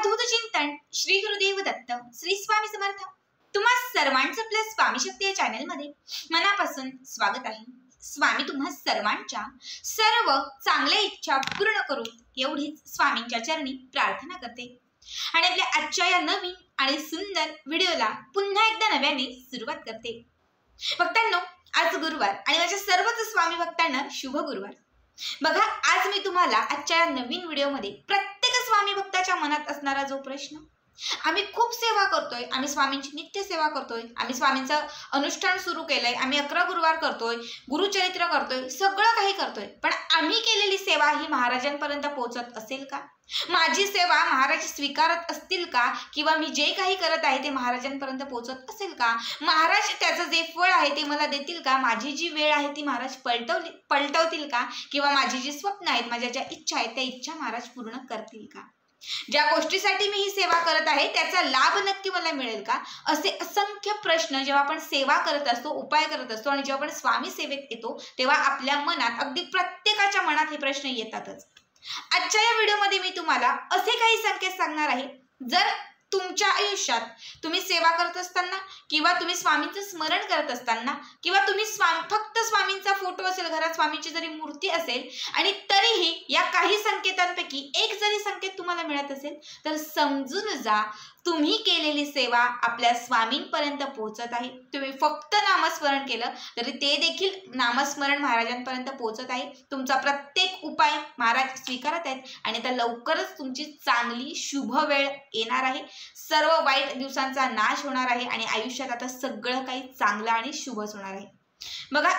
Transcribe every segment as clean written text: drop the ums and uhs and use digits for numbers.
अवधूत चिंतन श्री गुरुदेव दत्त श्री स्वामी समर्थ। तुम्हा सर्वांचं आपल्या स्वामी शक्ती या चॅनल मध्ये मनापासून स्वागत आहे। स्वामी तुम्हा सर्वांच्या सर्व चांगल्या इच्छा पूर्ण करून एवढीच स्वामींच्या चरणी प्रार्थना करते आणि आपल्या आजच्या या नवीन आणि सुंदर व्हिडिओला पुन्हा एकदा नव्याने सुरुवात करते। भक्तांनो, आज गुरुवार आणि माझ्या सर्वच स्वामी भक्तांना शुभ गुरुवार। बघा, आज मी तुम्हाला आजच्या नवीन व्हिडिओमध्ये प्रत्येक स्वामी भक्ताच्या मनात असणारा जो प्रश्न, आम्ही खूप सेवा करतोय, आम्ही स्वामींची नित्य सेवा करतोय, आम्ही स्वामींचं अनुष्ठान सुरू केलंय, आम्ही 11 गुरुवार करतोय, गुरुचरित्र करतोय, सगळं काही करतोय, पण आम्ही केलेली सेवा ही महाराजांपर्यंत पोहोचत असेल का? माझी सेवा महाराज स्वीकारत असतील का? किंवा मी जे काही करत आहे ते महाराजांपर्यंत पोहोचत असेल का? महाराज त्याचं जे फळ आहे ते मला देतील का? माझी जी वेळ आहे ती महाराज पलटवतील का? किंवा माझी जी स्वप्न आहेत, माझ्या ज्या इच्छा आहेत त्या इच्छा महाराज पूर्ण करतील का? ज्या गोष्टीसाठी मी ही सेवा करत आहे त्याचा लाभ नक्की मला मिळेल का? असे असंख्य प्रश्न जेव्हा आपण सेवा करत असतो, उपाय करत असतो आणि जेव्हा आपण स्वामी सेवेत येतो तेव्हा आपल्या मनात, अगदी प्रत्येकाच्या मनात हे प्रश्न येतातच। आजच्या या व्हिडिओमध्ये मी तुम्हाला असे काही संकेत सांगणार आहे, जर तुमच्या आयुष्यात तुम्ही सेवा करत असताना किंवा तुम्ही स्वामींचं स्मरण करत असताना किंवा तुम्ही फक्त स्वामींचा फोटो असेल, घरात स्वामींची जरी मूर्ती असेल आणि तरीही या काही संकेतांपैकी एक जरी संकेत तुम्हाला मिळत असेल तर समजून जा, तुम्ही केलेली सेवा आपल्या स्वामींपर्यंत पोहोचत आहे। तुम्ही फक्त नामस्मरण केलं तरी ते देखील नामस्मरण महाराजांपर्यंत पोहोचत आहे। तुमचा प्रत्येक उपाय महाराज स्वीकारत आहेत आणि आता लवकरच तुमची चांगली शुभ वेळ येणार आहे। सर्व वाईट दिवसांचा नाश होणार आहे आणि आयुष्यात आता सगळं काही चांगलं आणि शुभच होणार आहे। बघा,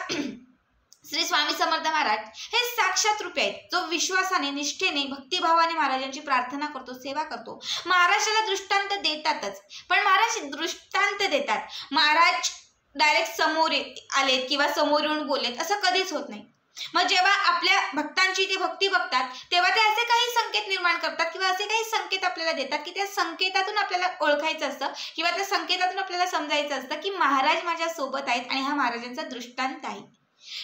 श्री स्वामी समर्थ महाराज हे साक्षात रूपे आहेत, जो विश्वासाने, निष्ठेने, भक्तिभावाने महाराजांची प्रार्थना करतो, सेवा करतो। महाराजाला दृष्टांत देतातच, पण महाराज दृष्टांत देतात, महाराज डायरेक्ट समोर आलेत किंवा समोर येऊन बोललेत असं कधीच होत नाही। मग जेव्हा आपल्या भक्तांची ते भक्ती बघतात तेव्हा ते असे काही संकेत निर्माण करतात किंवा असे काही संकेत आपल्याला देतात की त्या संकेतातून आपल्याला ओळखायचं असतं किंवा त्या संकेतातून आपल्याला समजायचं असतं की महाराज माझ्या सोबत आहेत आणि हा महाराजांचा दृष्टांत आहे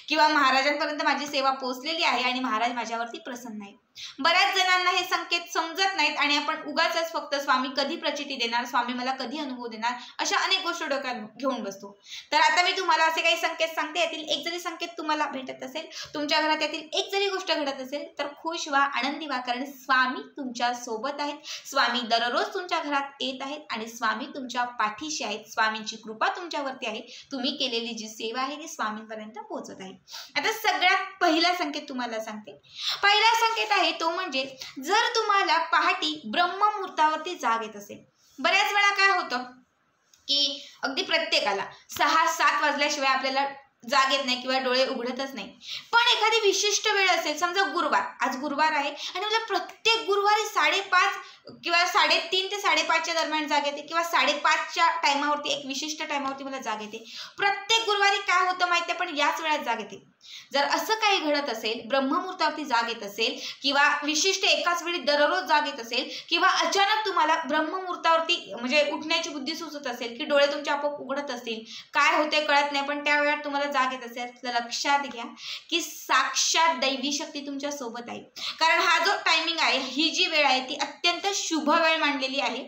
किंवा महाराजांपर्यंत माझी सेवा पोहोचलेली आहे आणि महाराज माझ्यावरती प्रसन्न आहेत। बऱ्याच जणांना हे संकेत समजत नाहीत आणि आपण उगाच फक्त स्वामी कधी प्रचिती देणार, स्वामी मला कधी अनुभव देणार, अशा अनेक गोष्टी डोक्यात घेऊन बसतो। तर आता मी तुम्हाला असे काही संकेत सांगते, यातील एक जरी संकेत तुम्हाला भेटत असेल, तुमच्या घरात यातील एक जरी गोष्ट घडत असेल तर खुश व्हा, आनंदी व्हा, कारण स्वामी तुमच्या सोबत आहेत, स्वामी दररोज तुमच्या घरात येत आहेत आणि स्वामी तुमच्या पाठीशी आहेत, स्वामींची कृपा तुमच्यावरती आहे, तुम्ही केलेली जी सेवा आहे ती स्वामींपर्यंत पोहोचत आहे। आता सगळ्यात पहिला संकेत तुम्हाला सांगते। पहिला संकेत आहे तो म्हणजे जर तुम्हाला पहाटे ब्रह्ममुहूर्तावरती जाग येत असेल। बऱ्याच वेळा काय होतं की अगदी प्रत्येकाला 6-7 वाजल्याशिवाय आपल्याला जाग येत नाही किंवा डोळे उघडतच नाही, पण एखादी विशिष्ट वेळ असेल, समजा गुरुवार, आज गुरुवार आहे आणि मला प्रत्येक गुरुवारी 5:30 किंवा 3:30 ते 5:30च्या दरम्यान जाग येते किंवा 5:30च्या टायमावरती, एक विशिष्ट टायमावरती मला जाग येते। प्रत्येक गुरुवारी काय होतं माहिती आहे, पण याच वेळात जाग येते। जर असं काही घडत असेल, ब्रह्ममुहूर्तावरती जाग येत असेल किंवा विशिष्ट एकाच वेळी दररोज जाग येत असेल किंवा अचानक तुम्हाला ब्रह्ममुहूर्तावरती म्हणजे उठण्याची बुद्धी सुचत असेल की डोळे तुमचे आपोआप उघडत असतील, काय होते कळत नाही, पण त्या वेळात तुम्हाला जाग येत असेल तर लक्षात घ्या की साक्षात दैवी शक्ती तुमच्या सोबत आहे। कारण हा जो टायमिंग आहे, ही जी वेळ आहे ती अत्यंत शुभ वेळ मानलेली आहे।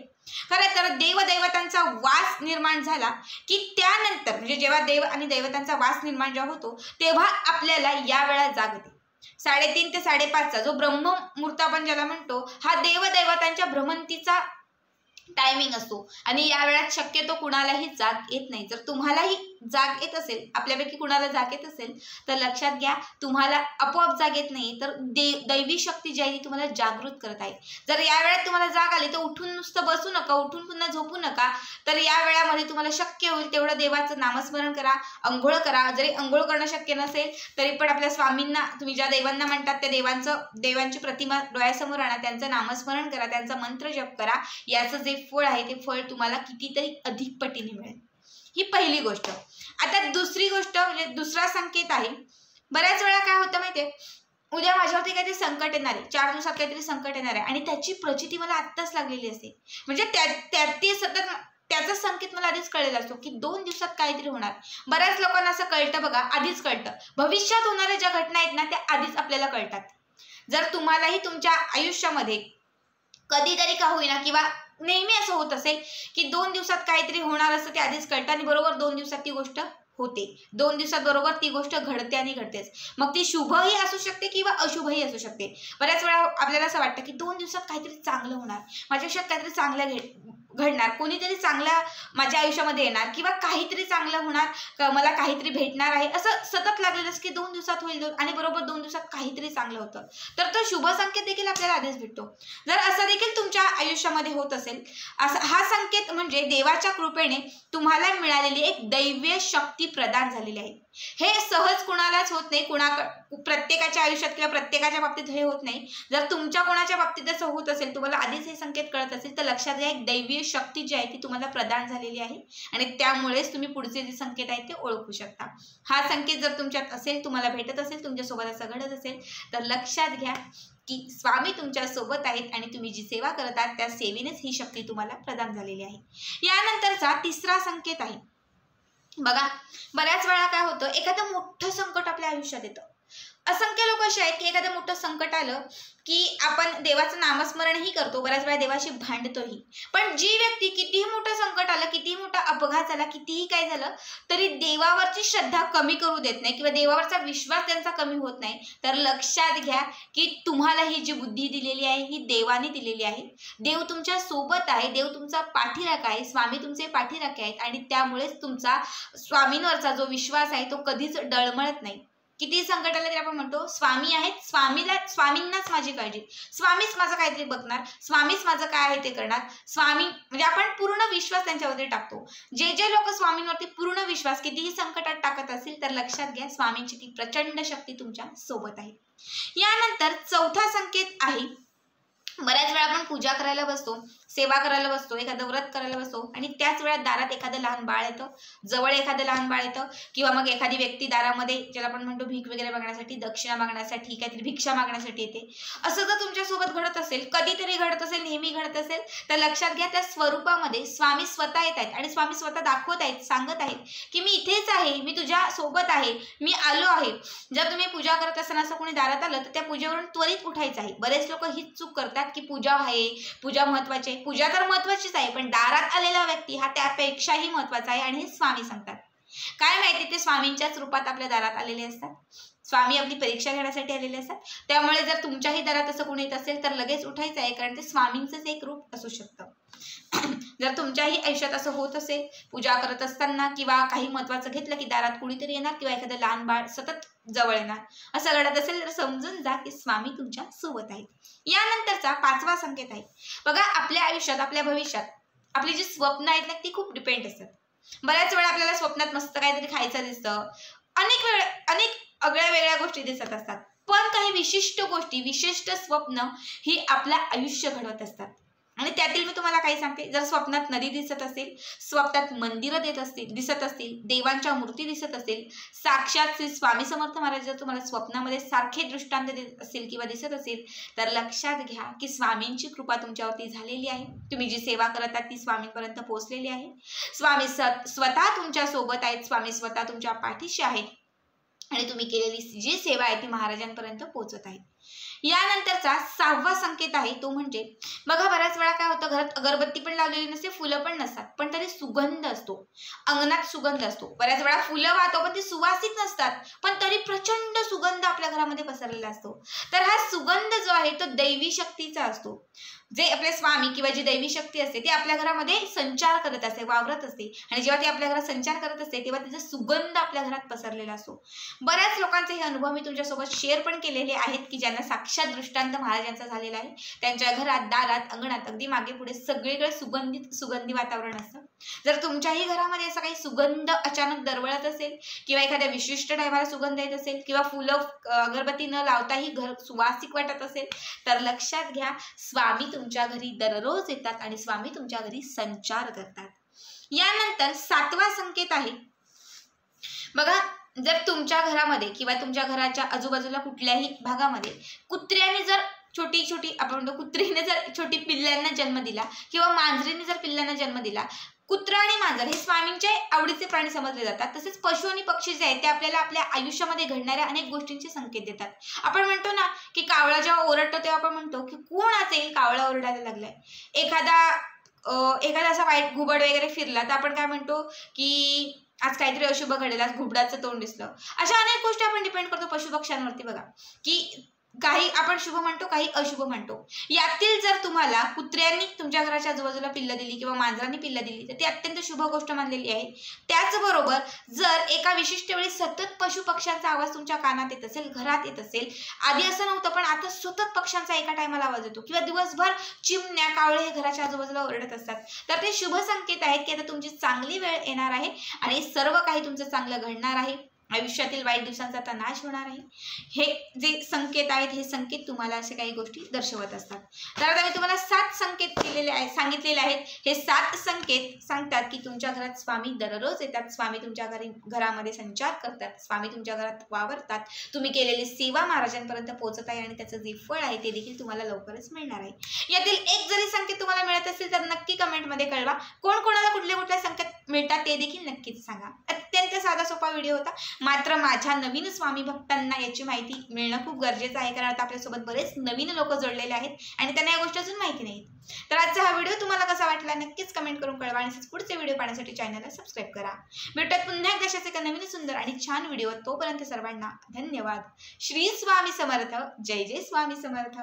खरं तर देवदैवतांचा वास निर्माण झाला की त्यानंतर, म्हणजे जेव्हा देव आणि दैवतांचा वास निर्माण जेव्हा होतो तेव्हा आपल्याला या वेळात जाग येते। 3:30 ते 5:30चा जो ब्रह्ममुहूर्त आपण ज्याला म्हणतो, हा देवदैवतांच्या भ्रमंतीचा टायमिंग असतो आणि या वेळात शक्यतो कुणालाही जाग येत नाही। जर तुम्हालाही जाग येत असेल, आपल्यापैकी कुणाला जाग येत असेल तर लक्षात घ्या, तुम्हाला आपोआप जाग येत नाही तर दैवी शक्ती जी आहे ती तुम्हाला जागृत करत आहे। जर या वेळात तुम्हाला जाग आली तर उठून नुसतं बसू नका, उठून पुन्हा झोपू नका, तर या वेळामध्ये तुम्हाला शक्य होईल तेवढं देवाचं नामस्मरण करा, अंघोळ करा। जरी अंघोळ करणं शक्य नसेल तरी पण आपल्या स्वामींना, तुम्ही ज्या देवांना म्हणतात त्या देवांची प्रतिमा डोळ्यासमोर आणा, त्यांचं नामस्मरण करा, त्यांचा मंत्र जप करा, याचं जे फळ आहे ते फळ तुम्हाला कितीतरी अधिक पटीने मिळेल। ही पहिली गोष्ट। आता दुसरी गोष्ट म्हणजे दुसरा संकेत आहे, बऱ्याच वेळा काय होतं माहितीये, उद्या माझ्यावरती काहीतरी संकट येणार आहे, 4 दिवसात काहीतरी संकट येणार आहे आणि त्याची प्रचिती मला आत्ताच लागलेली असते, म्हणजे ते सतत त्याचा संकेत मला आधीच कळलेला असतो की 2 दिवसात काहीतरी होणार। बऱ्याच लोकांना असं कळतं बघा, आधीच कळतं, भविष्यात होणाऱ्या ज्या घटना आहेत ना त्या आधीच आपल्याला कळतात। जर तुम्हालाही तुमच्या आयुष्यामध्ये कधीतरी का होईना किंवा नेहमी असं होत असेल की 2 दिवसात काहीतरी होणार असं ते आधीच कळतं आणि बरोबर 2 दिवसात ती गोष्ट होते. 2 दिवसात बरोबर ती गोष्ट घडते आणि घडतेच. मग ती शुभही असू शकते किंवा अशुभही असू शकते. बऱ्याच वेळा आपल्याला असं वाटतं की 2 दिवसात काहीतरी चांगलं होणार, माझ्या आयुष्यात काहीतरी चांगलं घडणार, कोणीतरी चांगला माझ्या आयुष्यामध्ये येणार किंवा काहीतरी चांगलं होणार, मला काहीतरी भेटणार आहे, असं सतत लागलेलं की 2 दिवसात होईल आणि बरोबर 2 दिवसात काहीतरी चांगलं होतं. तर तो शुभ संकेत देखील आपल्याला आधीच भेटतो. जर असं देखील तुमच्या आयुष्यामध्ये होत असेल, हा संकेत म्हणजे देवाच्या कृपेने तुम्हाला मिळालेली एक दैवीय शक्ती प्रदान झालेली आहे. हे सहज कुणालाच होत नाही, प्रत्येकाच्या आयुष्यात किंवा प्रत्येकाच्या बाबतीत हे होत नाही. जर तुमच्या कोणाच्या बाबतीत असं होत असेल, तुम्हाला आधीच हे संकेत कळत असेल, तर लक्षात घ्या एक दैवीय शक्ती जी आहे ती तुम्हाला प्रदान झालेली आहे आणि त्यामुळेच तुम्ही पुढचे जे संकेत आहेत ते ओळखू शकता. हा संकेत जर तुमच्यात असेल, तुम्हाला भेटत असेल, तुमच्यासोबत असं घडत असेल, तर लक्षात घ्या की स्वामी तुमच्या सोबत आहेत आणि तुम्ही जी सेवा करत आहात त्या सेवेनेच ही शक्ती तुम्हाला प्रदान झालेली आहे. यानंतरचा तिसरा संकेत आहे. बघा, बऱ्याच वेळा काय होतं, एखादं मोठं संकट आपल्या आयुष्यात येतं. असंख्य लोक असे आहेत की एखादं मोठं संकट आलं की आपण देवाचं नामस्मरणही करतो, बऱ्याच वेळा देवाशी भांडतोही. पण जी व्यक्ती कितीही मोठं संकट आलं, कितीही मोठा अपघात झाला, कितीही काय झालं तरी देवावरची श्रद्धा कमी करू देत नाही किंवा देवावरचा विश्वास त्यांचा कमी होत नाही. तर लक्षात घ्या की तुम्हाला ही जी बुद्धी दिलेली आहे ही देवाने दिलेली आहे. देव तुमच्या सोबत आहे, देव तुमचा पाठीराखा आहे, स्वामी तुमचे पाठीराखे आहेत आणि त्यामुळेच तुमचा स्वामींवरचा जो विश्वास आहे तो कधीच डळमळत नाही. किती संकट आलं तरी आपण म्हणतो स्वामी आहेत, स्वामींनाच माझी काळजी, स्वामीच माझं काहीतरी बघणार, स्वामीच माझं काय आहे ते करणार. स्वामी म्हणजे आपण पूर्ण विश्वास त्यांच्यावरती टाकतो. जे लोक स्वामींवरती पूर्ण विश्वास कितीही संकटात टाकत असतील तर लक्षात घ्या स्वामींची ती प्रचंड शक्ती तुमच्या सोबत आहे. यानंतर चौथा संकेत आहे, बऱ्याच वेळा आपण पूजा करायला बसतो, सेवा करायला बसतो, एखादं व्रत करायला बसतो आणि त्याच वेळात दारात एखादं लहान बाळ येतं, जवळ एखादं लहान बाळ येतं किंवा मग एखादी व्यक्ती दारामध्ये ज्याला आपण म्हणतो भीक वगैरे मागण्यासाठी, दक्षिणा मागण्यासाठी, काहीतरी भिक्षा मागण्यासाठी येते. असं जर तुमच्यासोबत घडत असेल, कधीतरी घडत असेल, नेहमी घडत असेल, तर लक्षात घ्या त्या स्वरूपामध्ये स्वामी स्वतः येत आहेत आणि स्वामी स्वतः दाखवत आहेत, सांगत आहेत की मी इथेच आहे, मी तुझ्या सोबत आहे, मी आलो आहे. जर तुम्ही पूजा करत असताना असं कोणी दारात आलं तर त्या पूजेवरून त्वरित उठायचं आहे. बरेच लोक हीच चूक करतात की पूजा आहे, पूजा महत्वाची आहे. पूजा तर महत्वाचीच आहे, पण दारात आलेला व्यक्ती हा त्यापेक्षाही महत्वाचा आहे आणि हे स्वामी सांगतात. काय माहिती ते स्वामींच्याच रूपात आपल्या दारात आलेले असतात, स्वामी आपली परीक्षा घेण्यासाठी आलेले असतात. त्यामुळे जर तुमच्याही दारात असं कोणी येत असेल तर लगेच उठायचं आहे, कारण ते स्वामींचंच एक रूप असू शकतं. जर तुमच्याही आयुष्यात असं होत असेल, पूजा करत असताना किंवा काही महत्वाचं घेतलं की दारात कुणीतरी येणार किंवा एखादं लहान बाळ सतत जवळ येणार, असं घडत असेल तर समजून जा की स्वामी तुमच्या सोबत आहेत. यानंतरचा पाचवा संकेत आहे. बघा, आपल्या आयुष्यात, आपल्या भविष्यात आपली जी स्वप्न आहेत ना ती खूप डिपेंड असतात. बऱ्याच वेळा आपल्याला स्वप्नात मस्त काहीतरी खायचं दिसतं, अनेक वेगळ्या गोष्टी दिसत असतात, पण काही विशिष्ट गोष्टी, विशिष्ट स्वप्न ही आपलं आयुष्य घडवत असतात. आणि त्यातील मी तुम्हाला काही सांगते. जर स्वप्नात नदी दिसत असेल, स्वप्नात मंदिरं दिसत असतील, देवांच्या मूर्ती दिसत असतील, साक्षात श्री स्वामी समर्थ महाराज जर तुम्हाला स्वप्नामध्ये सारखे दृष्टांत देत असतील किंवा दिसत असेल तर लक्षात घ्या की स्वामींची कृपा तुमच्यावरती झालेली आहे. तुम्ही जी सेवा करत आहात ती स्वामींपर्यंत पोहोचलेली आहे. स्वामी स्वतः तुमच्या सोबत आहेत, स्वामी स्वतः तुमच्या पाठीशी आहेत आणि तुम्ही केलेली जी सेवा आहे ती महाराजांपर्यंत पोहोचत आहे. यानंतरचा सहावा संकेत आहे तो म्हणजे, बघा, बऱ्याच वेळा काय होतं, घरात अगरबत्ती पण लावलेली नसते, फुलं पण नसतात, पण तरी सुगंध असतो, अंगणात सुगंध असतो. बऱ्याच वेळा फुलं वाहतो पण ती सुवासिक नसतात, पण तरी प्रचंड सुगंध आपल्या घरामध्ये पसरलेला असतो. तर हा सुगंध जो आहे तो दैवी शक्तीचा असतो. जे आपले स्वामी किंवा जी दैवी शक्ती असते ती आपल्या घरामध्ये संचार करत असते, वावरत असते आणि जेव्हा ती आपल्या घरात संचार करत असते तेव्हा तिचा सुगंध आपल्या घरात पसरलेला असतो. बऱ्याच लोकांचे हे अनुभव मी तुमच्यासोबत शेअर पण केलेले आहेत की ज्यांना साक्षात दृष्टांत महाराजांचा झालेला आहे. त्यांच्या घरात, दारात, अंगणात, अगदी मागे पुढे सगळीकडे सुगंधी वातावरण असतं. जर तुमच्याही घरामध्ये असं काही सुगंध अचानक दरवळत असेल किंवा एखाद्या विशिष्ट टायमाला सुगंध येत असेल किंवा फुलं अगरबत्ती न लावताही घर सुवासिक वाटत असेल तर लक्षात घ्या स्वामी तुमच्या घरी दररोज येतात आणि स्वामी तुमच्या घरी संचार करतात. यानंतर सातवा संकेत आहे. बघा, जर तुमच्या घरामध्ये किंवा तुमच्या घराच्या आजूबाजूला कुठल्याही भागामध्ये कुत्र्याने जर कुत्रीने जर छोटी पिल्लांना जन्म दिला किंवा मांजरीने जर पिल्लांना जन्म दिला, कुत्रा आणि मांजर हे स्वामींचे आवडीचे प्राणी समजले जातात. तसेच पशु आणि पक्षी जे आहेत ते आपल्याला आपल्या आयुष्यामध्ये घडणाऱ्या अनेक गोष्टींचे संकेत देतात. आपण म्हणतो ना की कावळा जेव्हा ओरडतो तेव्हा आपण म्हणतो की कोण असेल कावळा ओरडायला लागलाय. एखादा असा वाईट घुबड वगैरे फिरला तर आपण काय म्हणतो की आज काहीतरी अशुभ घडेल, आज घुबडाचं तोंड दिसलं. अशा अनेक गोष्टी आपण डिपेंड करतो पशुपक्ष्यांवरती बघा, की काही आपण शुभ म्हणतो, काही अशुभ म्हणतो. यातील जर तुम्हाला कुत्र्यांनी तुमच्या घराच्या आजूबाजूला पिल्लं दिली किंवा मांजरांनी पिल्लं दिली तर ती अत्यंत शुभ गोष्ट मानलेली आहे. त्याचबरोबर जर एका विशिष्ट वेळी सतत पशुपक्ष्यांचा आवाज तुमच्या कानात येत असेल, घरात येत असेल, आधी असं नव्हतं पण आता सतत पक्ष्यांचा एका टायमाला आवाज येतो किंवा दिवसभर चिमण्या, कावळे हे घराच्या आजूबाजूला ओरडत असतात, तर ते शुभ संकेत आहेत की आता तुमची चांगली वेळ येणार आहे आणि सर्व काही तुमचं चांगलं घडणार आहे. आयुष्यातील वाईट दिवसांचा आता नाश होणार आहे. हे जे संकेत आहेत हे संकेत तुम्हाला असे काही गोष्टी दर्शवत असतात. तर आता मी तुम्हाला 7 संकेत सांगितलेले आहेत. हे 7 संकेत सांगतात की तुमच्या घरात स्वामी दररोज येतात, स्वामी तुमच्या घरामध्ये संचार करतात, स्वामी तुमच्या घरात वावरतात, तुम्ही केलेली सेवा महाराजांपर्यंत पोहोचत आहे आणि त्याचं जे फळ आहे ते देखील तुम्हाला लवकरच मिळणार आहे. यातील एक जरी संकेत तुम्हाला मिळत असेल तर नक्की कमेंटमध्ये कळवा. कोणाला कुठले संकेत मिळतात ते देखील नक्कीच सांगा. अत्यंत साधा सोपा व्हिडिओ होता, मात्र माझ्या नवीन स्वामी भक्तांना याची माहिती मिळणं खूप गरजेचं आहे, कारण आता आपल्यासोबत बरेच नवीन लोक जोडलेले आहेत आणि त्यांना या गोष्टी अजून माहिती नाहीत. तर आजचा हा व्हिडिओ तुम्हाला कसा वाटला नक्कीच कमेंट करून कळवा आणि पुढचे व्हिडिओ पाहण्यासाठी चॅनलला सबस्क्राईब करा. भेटूयात पुन्हा एकदा अशाच एका नवीन सुंदर आणि छान व्हिडिओ. तोपर्यंत सर्वांना धन्यवाद. श्री स्वामी समर्थ. जय जय स्वामी समर्थ.